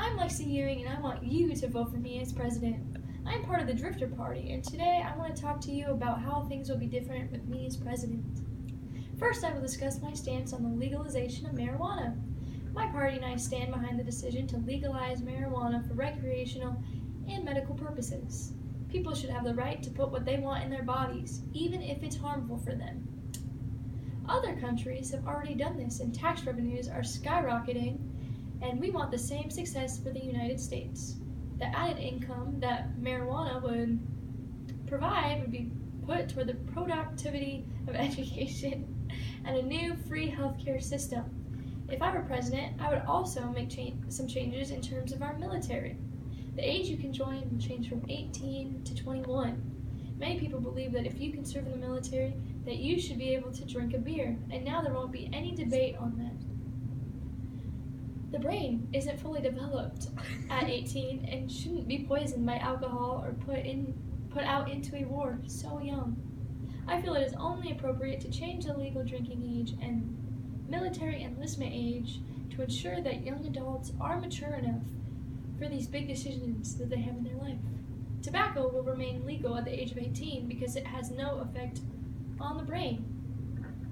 I'm Lexi Ewing, and I want you to vote for me as president. I'm part of the Drifter Party, and today I want to talk to you about how things will be different with me as president. First, I will discuss my stance on the legalization of marijuana. My party and I stand behind the decision to legalize marijuana for recreational and medical purposes. People should have the right to put what they want in their bodies, even if it's harmful for them. Other countries have already done this, and tax revenues are skyrocketing, and we want the same success for the United States. The added income that marijuana would provide would be put toward the productivity of education and a new free healthcare system. If I were president, I would also make some changes in terms of our military. The age you can join will change from 18 to 21. Many people believe that if you can serve in the military, that you should be able to drink a beer, and now there won't be any debate on that. The brain isn't fully developed at 18 and shouldn't be poisoned by alcohol or put out into a war so young. I feel it is only appropriate to change the legal drinking age and military enlistment age to ensure that young adults are mature enough for these big decisions that they have in their life. Tobacco will remain legal at the age of 18 because it has no effect on the brain.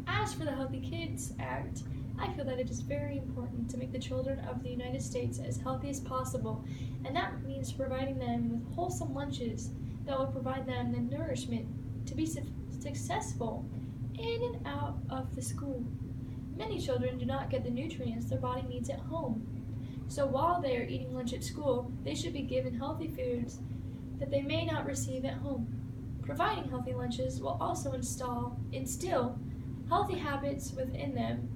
As for the Healthy Kids Act, I feel that it is very important to make the children of the United States as healthy as possible, and that means providing them with wholesome lunches that will provide them the nourishment to be successful in and out of the school. Many children do not get the nutrients their body needs at home, so while they are eating lunch at school, they should be given healthy foods that they may not receive at home. Providing healthy lunches will also instill healthy habits within them,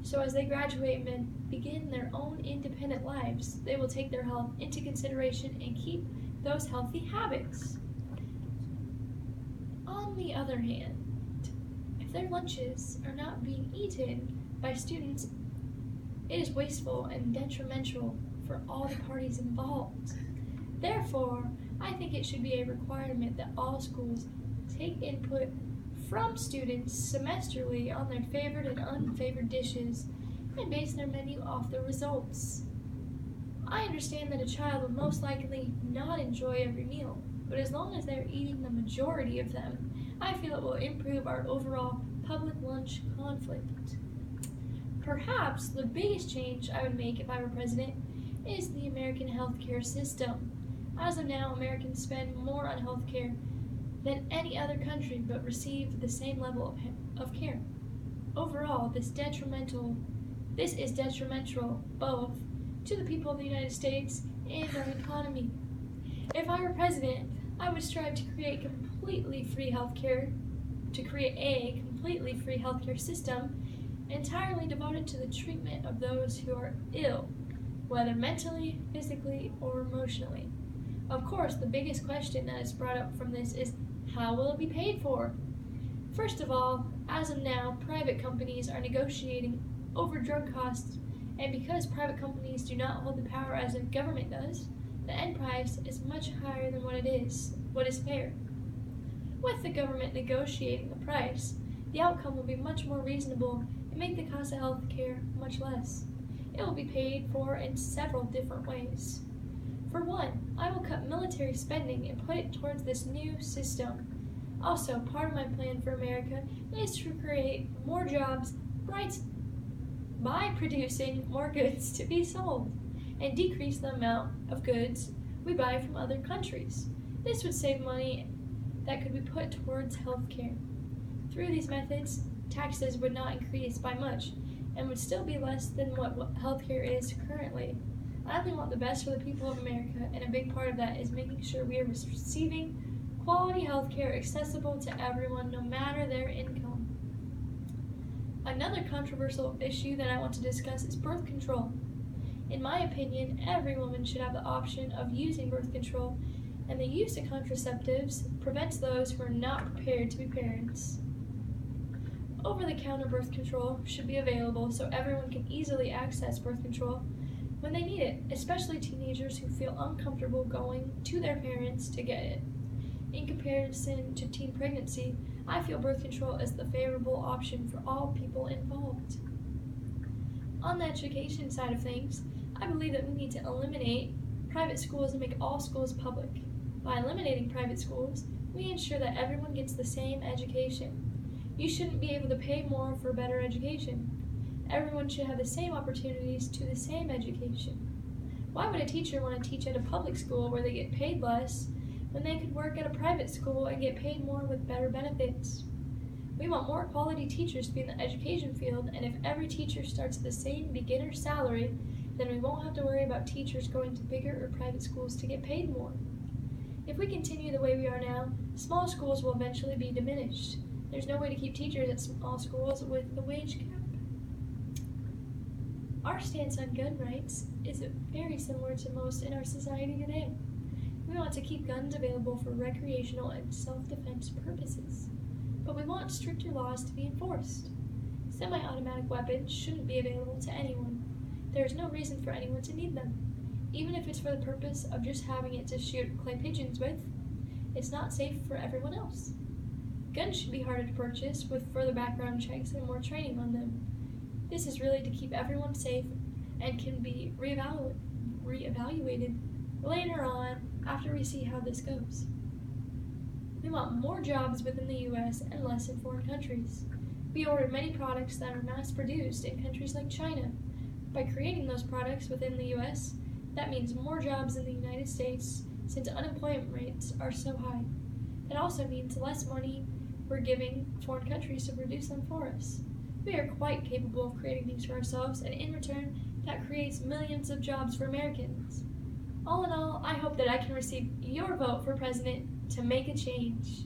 so as they graduate and begin their own independent lives, they will take their health into consideration and keep those healthy habits. On the other hand, if their lunches are not being eaten by students, it is wasteful and detrimental for all the parties involved. Therefore, I think it should be a requirement that all schools take input from students semesterly on their favored and unfavored dishes and base their menu off the results. I understand that a child will most likely not enjoy every meal, but as long as they are eating the majority of them, I feel it will improve our overall public lunch conflict. Perhaps the biggest change I would make if I were president is the American healthcare system. As of now, Americans spend more on healthcare than any other country but receive the same level of care. Overall, this is detrimental both to the people of the United States and our economy. If I were president, I would strive to create a completely free healthcare system entirely devoted to the treatment of those who are ill, whether mentally, physically, or emotionally. Of course, the biggest question that is brought up from this is, how will it be paid for? First of all, as of now, private companies are negotiating over drug costs, and because private companies do not hold the power as a government does, the end price is much higher than what is fair. With the government negotiating the price, the outcome will be much more reasonable and make the cost of health care much less. It will be paid for in several different ways. For one, I will cut military spending and put it towards this new system. Also, part of my plan for America is to create more jobs by producing more goods to be sold and decrease the amount of goods we buy from other countries. This would save money that could be put towards health care. Through these methods, taxes would not increase by much and would still be less than what healthcare is currently. I only want the best for the people of America, and a big part of that is making sure we are receiving quality health care accessible to everyone, no matter their income. Another controversial issue that I want to discuss is birth control. In my opinion, every woman should have the option of using birth control, and the use of contraceptives prevents those who are not prepared to be parents. Over-the-counter birth control should be available so everyone can easily access birth control when they need it, especially teenagers who feel uncomfortable going to their parents to get it. In comparison to teen pregnancy, I feel birth control is the favorable option for all people involved. On the education side of things, I believe that we need to eliminate private schools and make all schools public. By eliminating private schools, we ensure that everyone gets the same education. You shouldn't be able to pay more for better education. Everyone should have the same opportunities to the same education. Why would a teacher want to teach at a public school where they get paid less when they could work at a private school and get paid more with better benefits? We want more quality teachers to be in the education field, and if every teacher starts at the same beginner salary, then we won't have to worry about teachers going to bigger or private schools to get paid more. If we continue the way we are now, small schools will eventually be diminished. There's no way to keep teachers at small schools with the wage cap. Our stance on gun rights is very similar to most in our society today. We want to keep guns available for recreational and self-defense purposes, but we want stricter laws to be enforced. Semi-automatic weapons shouldn't be available to anyone. There is no reason for anyone to need them. Even if it's for the purpose of just having it to shoot clay pigeons with, it's not safe for everyone else. Guns should be harder to purchase with further background checks and more training on them. This is really to keep everyone safe and can be reevaluated later on after we see how this goes. We want more jobs within the U.S. and less in foreign countries. We order many products that are mass-produced in countries like China. By creating those products within the U.S., that means more jobs in the United States since unemployment rates are so high. It also means less money we're giving foreign countries to produce them for us. We are quite capable of creating things for ourselves, and in return, that creates millions of jobs for Americans. All in all, I hope that I can receive your vote for president to make a change.